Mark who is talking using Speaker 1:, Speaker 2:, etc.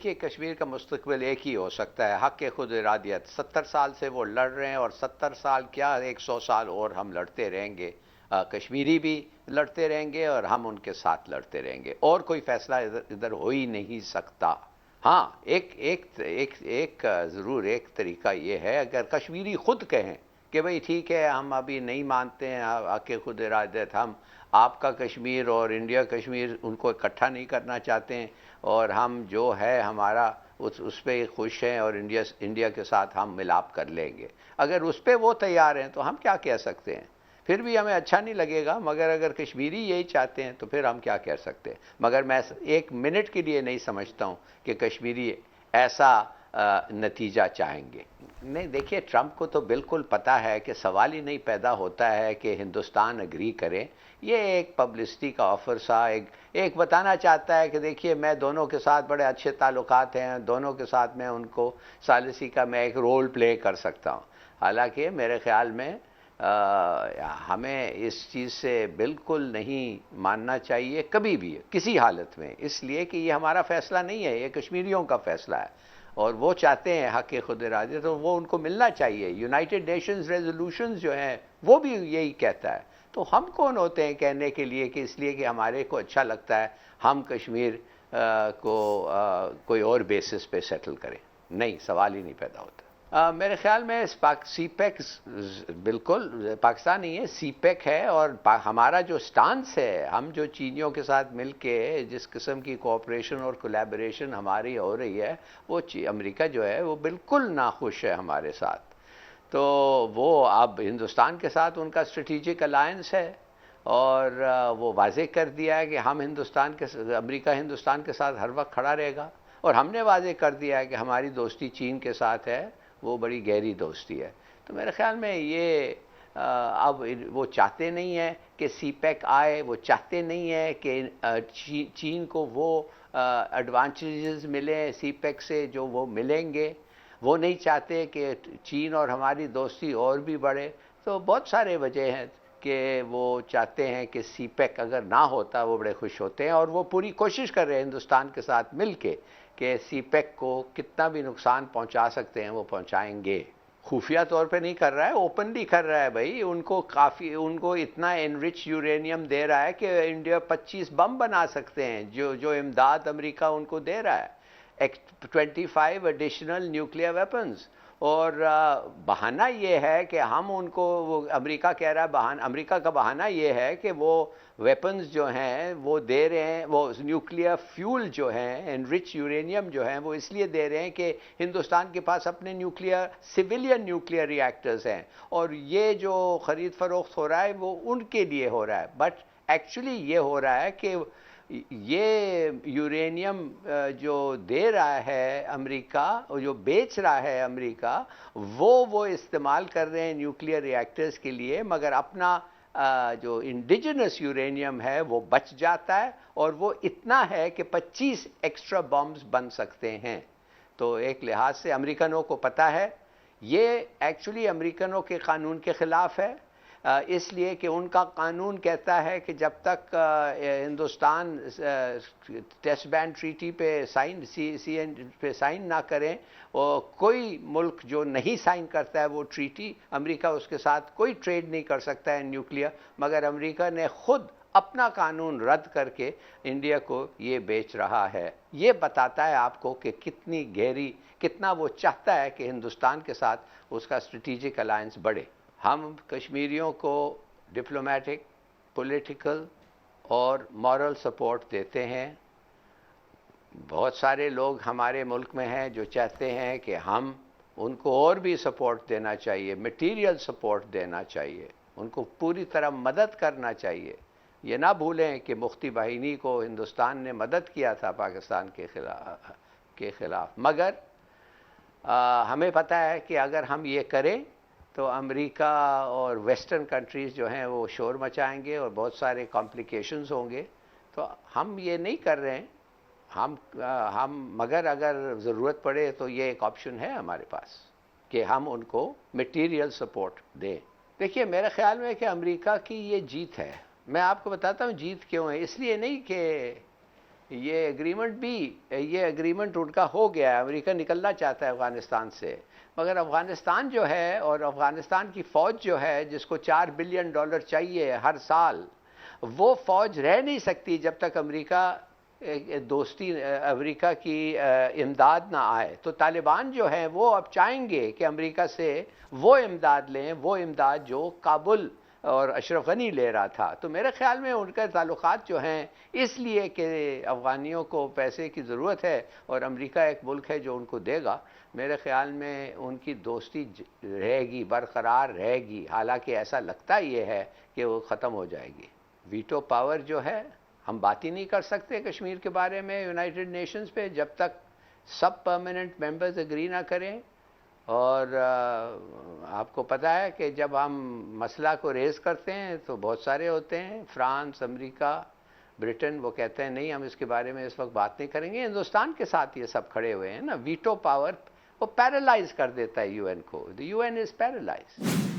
Speaker 1: دیکھیے کشمیر کا مستقبل ایک ہی ہو سکتا ہے، حق خود ارادیت. 70 سال سے وہ لڑ رہے ہیں، اور 70 سال کیا 100 سال اور ہم لڑتے رہیں گے. کشمیری بھی لڑتے رہیں گے اور ہم ان کے ساتھ لڑتے رہیں گے، اور کوئی فیصلہ ادھر ہو ہی نہیں سکتا. ہاں ایک ضرور ایک طریقہ یہ ہے، اگر کشمیری خود کہیں کہ بھئی ٹھیک ہے ہم ابھی نہیں مانتے ہیں حق خود ارادیت، ہم آپ کا کشمیر اور انڈیا کشمیر ان کو اکٹھا نہیں کرنا چاہتے ہیں، اور ہم جو ہے ہمارا اس پہ خوش ہیں، اور انڈیا کے ساتھ ہم ملاپ کر لیں گے. اگر اس پہ وہ تیار ہیں تو ہم کیا کہہ سکتے ہیں؟ پھر بھی ہمیں اچھا نہیں لگے گا، مگر اگر کشمیری یہی چاہتے ہیں تو پھر ہم کیا کہہ سکتے ہیں؟ مگر میں ایک منٹ کے لیے نہیں سمجھتا ہوں کہ کشمیری ایسا نتیجہ چاہیں گے. نہیں دیکھیے، ٹرمپ کو تو بالکل پتہ ہے کہ سوال ہی نہیں پیدا ہوتا ہے کہ ہندوستان اگری کرے. یہ ایک پبلسٹی کا آفر سا، ایک بتانا چاہتا ہے کہ دیکھیے میں دونوں کے ساتھ بڑے اچھے تعلقات ہیں، دونوں کے ساتھ میں ان کو ثالثی کا میں ایک رول پلے کر سکتا ہوں. حالانکہ میرے خیال میں ہمیں اس چیز سے بالکل نہیں ماننا چاہیے کبھی بھی کسی حالت میں، اس لیے کہ یہ ہمارا فیصلہ نہیں ہے، یہ کشمیریوں کا فیصلہ ہے، اور وہ چاہتے ہیں حق خود ارادی، تو وہ ان کو ملنا چاہیے. یونائٹڈ نیشنز ریزولوشنز جو ہیں وہ بھی یہی کہتا ہے. تو ہم کون ہوتے ہیں کہنے کے لیے کہ اس لیے کہ ہمارے کو اچھا لگتا ہے ہم کشمیر کو کوئی اور بیسس پہ سیٹل کریں؟ نہیں، سوال ہی نہیں پیدا ہوتا. میرے خیال میں سی پیک بالکل پاکستان نہیں ہے، سی پیک ہے. اور ہمارا جو سٹانس ہے، ہم جو چینیوں کے ساتھ مل کے جس قسم کی کوآپریشن اور کولیبریشن ہماری ہو رہی ہے، وہ امریکہ جو ہے وہ بالکل ناخوش ہے ہمارے ساتھ. تو وہ اب ہندوستان کے ساتھ ان کا اسٹریٹجک الائنس ہے، اور وہ واضح کر دیا ہے کہ ہم امریکہ ہندوستان کے ساتھ ہر وقت کھڑا رہے گا. اور ہم نے واضح کر دیا ہے کہ ہماری دوستی چین کے ساتھ ہے، وہ بڑی گہری دوستی ہے. تو میرے خیال میں یہ اب وہ چاہتے نہیں ہیں کہ سی پیک آئے، وہ چاہتے نہیں ہیں کہ چین کو وہ ایڈوانٹیجز ملیں سی پیک سے جو وہ ملیں گے. وہ نہیں چاہتے کہ چین اور ہماری دوستی اور بھی بڑھے. تو بہت سارے وجہ ہیں کہ وہ چاہتے ہیں کہ سی پیک اگر نہ ہوتا وہ بڑے خوش ہوتے ہیں، اور وہ پوری کوشش کر رہے ہیں ہندوستان کے ساتھ مل کے کہ سی پیک کو کتنا بھی نقصان پہنچا سکتے ہیں وہ پہنچائیں گے. خفیہ طور پہ نہیں کر رہا ہے، اوپنلی کر رہا ہے. بھائی ان کو اتنا انرچ یورینیم دے رہا ہے کہ انڈیا 25 بم بنا سکتے ہیں، جو امداد امریکہ ان کو دے رہا ہے، 25 ایڈیشنل نیوکلیئر ویپنز. اور بہانہ یہ ہے کہ ہم ان کو، وہ امریکہ کہہ رہا ہے، امریکہ کا بہانہ یہ ہے کہ وہ ویپنز جو ہیں وہ دے رہے ہیں، وہ نیوکلیئر فیول جو ہیں انرچ یورینیم جو ہیں وہ اس لیے دے رہے ہیں کہ ہندوستان کے پاس اپنے سویلین نیوکلیئر ری ایکٹرز ہیں، اور یہ جو خرید فروخت ہو رہا ہے وہ ان کے لیے ہو رہا ہے. بٹ ایکچولی یہ ہو رہا ہے کہ یہ یورینیم جو دے رہا ہے امریکہ، جو بیچ رہا ہے امریکہ، وہ استعمال کر رہے ہیں نیوکلیئر ری ایکٹرز کے لیے، مگر اپنا جو انڈیجنس یورینیم ہے وہ بچ جاتا ہے، اور وہ اتنا ہے کہ 25 ایکسٹرا بمز بن سکتے ہیں. تو ایک لحاظ سے امریکنوں کو پتہ ہے، یہ ایکچولی امریکنوں کے قانون کے خلاف ہے، اس لیے کہ ان کا قانون کہتا ہے کہ جب تک ہندوستان ٹیسٹ بین ٹریٹی پہ سائن نہ کریں، اور کوئی ملک جو نہیں سائن کرتا ہے وہ ٹریٹی، امریکہ اس کے ساتھ کوئی ٹریڈ نہیں کر سکتا ہے نیوکلیئر. مگر امریکہ نے خود اپنا قانون رد کر کے انڈیا کو یہ بیچ رہا ہے. یہ بتاتا ہے آپ کو کہ کتنی گہری، کتنا وہ چاہتا ہے کہ ہندوستان کے ساتھ اس کا اسٹریٹجک الائنس بڑھے. ہم کشمیریوں کو ڈپلومیٹک، پولیٹیکل اور مورل سپورٹ دیتے ہیں. بہت سارے لوگ ہمارے ملک میں ہیں جو چاہتے ہیں کہ ہم ان کو اور بھی سپورٹ دینا چاہیے، میٹیریل سپورٹ دینا چاہیے، ان کو پوری طرح مدد کرنا چاہیے. یہ نہ بھولیں کہ مفتی باہینی کو ہندوستان نے مدد کیا تھا پاکستان کے خلاف. مگر ہمیں پتہ ہے کہ اگر ہم یہ کریں تو امریکہ اور ویسٹرن کنٹریز جو ہیں وہ شور مچائیں گے اور بہت سارے کمپلیکیشنز ہوں گے. تو ہم یہ نہیں کر رہے ہیں. ہم مگر اگر ضرورت پڑے تو یہ ایک آپشن ہے ہمارے پاس کہ ہم ان کو میٹیریل سپورٹ دیں. دیکھیے میرے خیال میں کہ امریکہ کی یہ جیت ہے. میں آپ کو بتاتا ہوں جیت کیوں ہے. اس لیے نہیں کہ یہ اگریمنٹ ان کا ہو گیا ہے، امریکہ نکلنا چاہتا ہے افغانستان سے، مگر افغانستان جو ہے اور افغانستان کی فوج جو ہے جس کو $4 بلین چاہیے ہر سال، وہ فوج رہ نہیں سکتی جب تک امریکہ کی امداد نہ آئے۔ تو طالبان جو ہیں وہ اب چاہیں گے کہ امریکہ سے وہ امداد لیں، وہ امداد جو کابل اور اشرف غنی لے رہا تھا۔ تو میرے خیال میں ان کے تعلقات جو ہیں، اس لیے کہ افغانیوں کو پیسے کی ضرورت ہے اور امریکہ ایک ملک ہے جو ان کو دے گا، میرے خیال میں ان کی دوستی رہے گی، برقرار رہے گی، حالانکہ ایسا لگتا یہ ہے کہ وہ ختم ہو جائے گی۔ ویٹو پاور جو ہے، ہم بات ہی نہیں کر سکتے کشمیر کے بارے میں یونائٹڈ نیشنز پہ جب تک سب پرماننٹ ممبرز اگری نہ کریں۔ اور آپ کو پتہ ہے کہ جب ہم مسئلہ کو ریز کرتے ہیں تو بہت سارے ہوتے ہیں، فرانس، امریکہ، برٹن، وہ کہتے ہیں نہیں ہم اس کے بارے میں اس وقت بات نہیں کریں گے۔ ہندوستان کے ساتھ یہ سب کھڑے ہوئے ہیں نا۔ ویٹو پاور وہ پیرالائز کر دیتا ہے یو این کو، دی یو این از پیرالائز۔